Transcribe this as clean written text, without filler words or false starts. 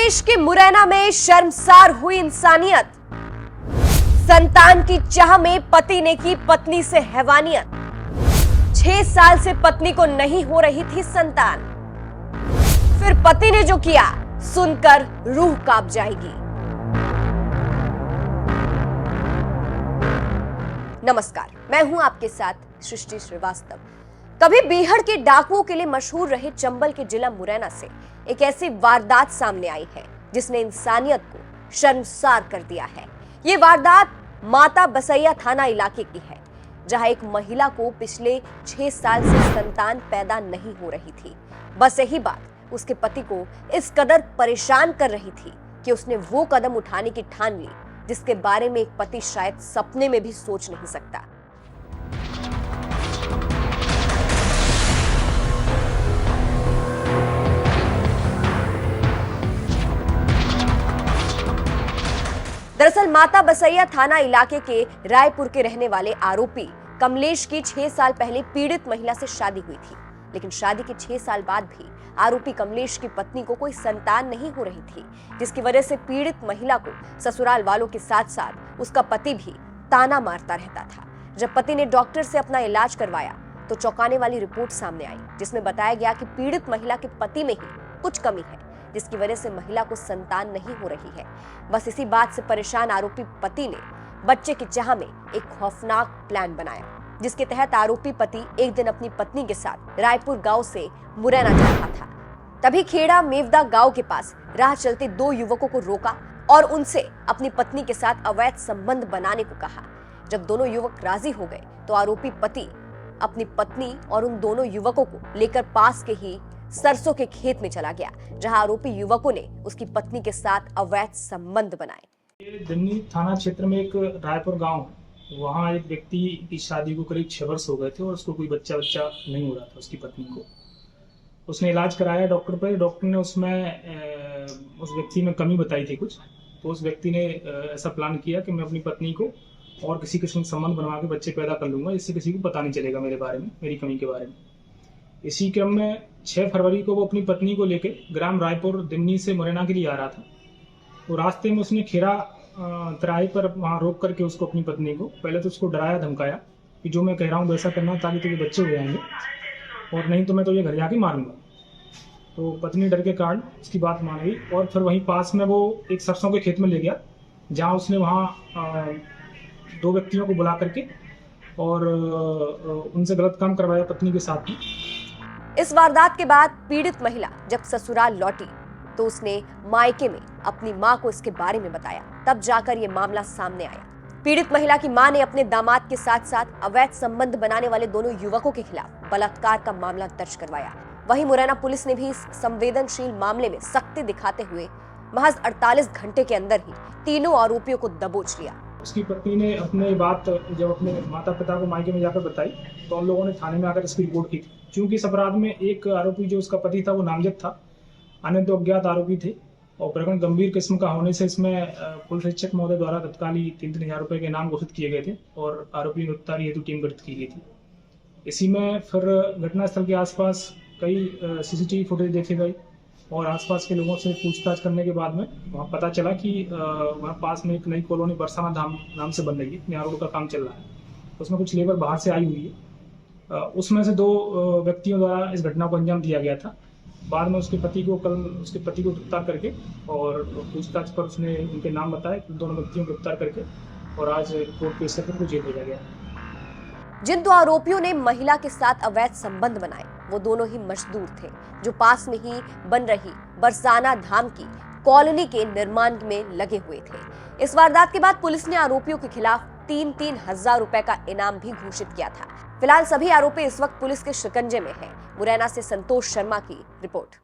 प्रदेश के मुरैना में शर्मसार हुई इंसानियत। संतान की चाह में पति ने की पत्नी से हैवानियत। 6 साल से पत्नी को नहीं हो रही थी संतान, फिर पति ने जो किया सुनकर रूह कांप जाएगी। नमस्कार, मैं हूं आपके साथ सृष्टि श्रीवास्तव। कभी बीहड़ के डाकुओं के लिए मशहूर रहे चंबल के जिला मुरैना से एक ऐसी वारदात सामने आई है जिसने इंसानियत को शर्मसार कर दिया है। ये वारदात माता बसैया थाना इलाके की है, जहां एक महिला को पिछले 6 साल से संतान पैदा नहीं हो रही थी। बस यही बात उसके पति को इस कदर परेशान कर रही थी कि उसने वो कदम उठाने की ठान ली जिसके बारे में एक पति शायद सपने में भी सोच नहीं सकता। दरअसल माता बसैया थाना इलाके के रायपुर के रहने वाले आरोपी कमलेश की 6 साल पहले पीड़ित महिला से शादी हुई थी, लेकिन शादी के 6 साल बाद भी आरोपी कमलेश की पत्नी को कोई संतान नहीं हो रही थी, जिसकी वजह से पीड़ित महिला को ससुराल वालों के साथ साथ उसका पति भी ताना मारता रहता था। जब पति ने डॉक्टर से अपना इलाज करवाया तो चौंकाने वाली रिपोर्ट सामने आई, जिसमें बताया गया कि पीड़ित महिला के पति में ही कुछ कमी है, जिसकी वजह से महिला को संतान नहीं हो रही है। बस इसी बात से परेशान आरोपी पति ने बच्चे की चाह में एक खौफनाक प्लान बनाया, जिसके तहत आरोपी पति एक दिन अपनी पत्नी के साथ रायपुर गांव से मुरैना जा रहा था। तभी खेड़ा मेवदा गांव के पास राह चलते 2 युवकों को रोका और उनसे अपनी पत्नी के साथ अवैध संबंध बनाने को कहा। जब दोनों युवक राजी हो गए तो आरोपी पति अपनी पत्नी और उन दोनों युवकों को लेकर पास के ही सरसों के खेत में चला गया, जहां आरोपी युवकों ने उसकी पत्नी के साथ अवैध संबंध बनाए। ये दिमनी थाना क्षेत्र में एक रायपुर गांव है, वहां एक व्यक्ति की शादी को करीब 6 वर्ष हो गए थे और उसको कोई बच्चा नहीं हो रहा था। उसकी पत्नी को उसने इलाज कराया डॉक्टर पर। डॉक्टर ने उसमें उस व्यक्ति में कमी बताई थी कुछ, तो उस व्यक्ति ने ऐसा प्लान किया कि मैं अपनी पत्नी को और किसी के संग संबंध बनवा के बच्चे पैदा कर लूंगा, जिससे किसी को पता नहीं चलेगा मेरे बारे में, मेरी कमी के बारे में। इसी क्रम में 6 फरवरी को वो अपनी पत्नी को लेकर ग्राम रायपुर दिमनी से मुरैना के लिए आ रहा था। तो रास्ते में उसने खेरा तराई पर वहां रोक करके उसको अपनी पत्नी को पहले तो उसको डराया धमकाया कि जो मैं कह रहा हूँ वैसा करना, ताकि तुझे बच्चे हो जाएंगे और नहीं तो मैं तो ये घर जाके मारूंगा। तो पत्नी डर के कारण उसकी बात मान गई और फिर वहीं पास में वो एक सरसों के खेत में ले गया, जहाँ उसने वहाँ 2 व्यक्तियों को बुला करके और उनसे गलत काम करवाया पत्नी के साथ ही। इस वारदात के बाद पीड़ित महिला जब ससुराल लौटी तो उसने मायके में अपनी मां को इसके बारे में बताया, तब जाकर ये मामला सामने आया। पीड़ित महिला की मां ने अपने दामाद के साथ साथ अवैध संबंध बनाने वाले दोनों युवकों के खिलाफ बलात्कार का मामला दर्ज करवाया। वहीं मुरैना पुलिस ने भी इस संवेदनशील मामले में सख्ती दिखाते हुए महज 48 घंटे के अंदर ही तीनों आरोपियों को दबोच लिया। उसकी पत्नी ने अपने बात जब अपने माता पिता को मायके में जाकर बताई तो उन लोगों ने थाने में आकर इसकी रिपोर्ट की थी। चूंकि इस अपराध में एक आरोपी जो उसका पति था वो नामजद था, अन्य 2 अज्ञात आरोपी थे और प्रकरण गंभीर किस्म का होने से इसमें पुलिस अधीक्षक महोदय द्वारा तत्काल ही 3-3 हजार रुपए के इनाम घोषित किए गए थे और आरोपी गिरफ्तारी हेतु टीम गठित की गई थी। इसी में फिर घटनास्थल के आसपास कई CCTV फुटेज देखे गए और आसपास के लोगों से पूछताछ करने के बाद में वहाँ पता चला कि वहाँ पास में एक नई कॉलोनी बरसाना धाम नाम से बन रही है, नया रोड का काम चल रहा है। उसमें कुछ लेबर बाहर से आई हुई है। उसमें से 2 व्यक्तियों द्वारा इस घटना को अंजाम दिया गया था। बाद में उसके पति को गिरफ्तार करके और पूछताछ पर उसने उनके नाम बताए, दोनों व्यक्तियों को गिरफ्तार करके और आज कोर्ट पेश करके उनको जेल भेजा गया। जिन 2 आरोपियों ने महिला के साथ अवैध संबंध बनाए वो दोनों ही मजदूर थे, जो पास में ही बन रही बरसाना धाम की कॉलोनी के निर्माण में लगे हुए थे। इस वारदात के बाद पुलिस ने आरोपियों के खिलाफ 3-3 हजार रुपए का इनाम भी घोषित किया था। फिलहाल सभी आरोपी इस वक्त पुलिस के शिकंजे में हैं। मुरैना से संतोष शर्मा की रिपोर्ट।